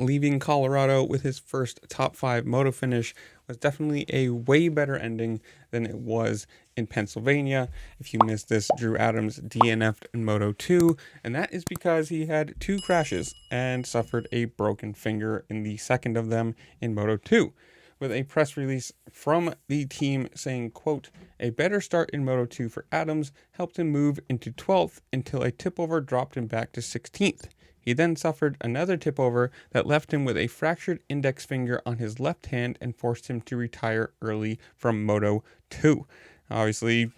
leaving Colorado with his first top 5 moto finish was definitely a way better ending than it was in Pennsylvania. If you missed this, Drew Adams DNF'd in Moto 2, and that is because he had 2 crashes and suffered a broken finger in the second of them in Moto 2. With a press release from the team saying, quote, "A better start in Moto 2 for Adams helped him move into 12th until a tip-over dropped him back to 16th. He then suffered another tip-over that left him with a fractured index finger on his left hand and forced him to retire early from Moto 2. Obviously,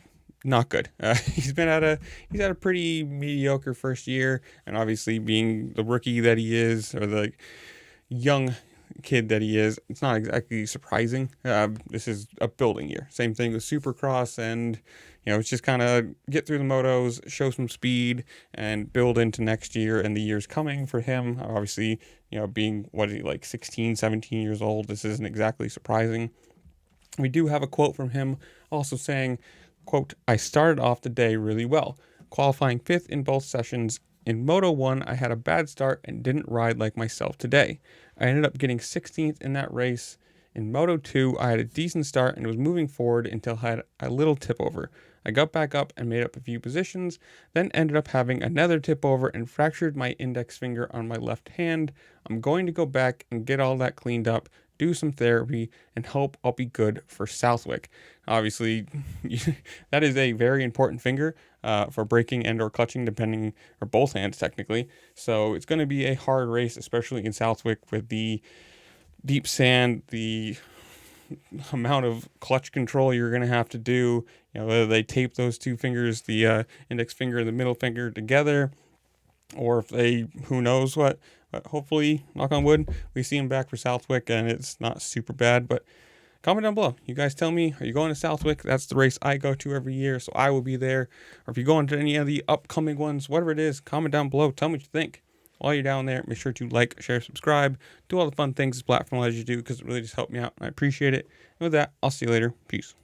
not good. He's had a pretty mediocre first year, and obviously being the rookie that he is, or the young kid that he is, it's not exactly surprising. This is a building year. Same thing with Supercross, and it's just kind of get through the motos, show some speed, and build into next year and the years coming for him. Obviously, being, what is he, like 16, 17 years old, this isn't exactly surprising. We do have a quote from him also saying, quote, "I started off the day really well, qualifying 5th in both sessions. In Moto 1, I had a bad start and didn't ride like myself today. I ended up getting 16th in that race. In Moto 2, I had a decent start and was moving forward until I had a little tip over. I got back up and made up a few positions, then ended up having another tip over and fractured my index finger on my left hand. I'm going to go back and get all that cleaned up, do some therapy, and hope I'll be good for Southwick." Obviously, that is a very important finger for braking and or clutching, depending, or both hands technically. So it's going to be a hard race, especially in Southwick with the deep sand, the amount of clutch control you're going to have to do. Whether they tape those two fingers, the index finger and the middle finger together, or if they, who knows what. But hopefully, knock on wood, we see him back for Southwick and it's not super bad. But comment down below. You guys tell me, are you going to Southwick? That's the race I go to every year, so I will be there. Or if you're going to any of the upcoming ones, whatever it is, comment down below. Tell me what you think. While you're down there, make sure to like, share, subscribe, do all the fun things this platform allows you to do, because it really just helped me out, and I appreciate it. And with that, I'll see you later. Peace.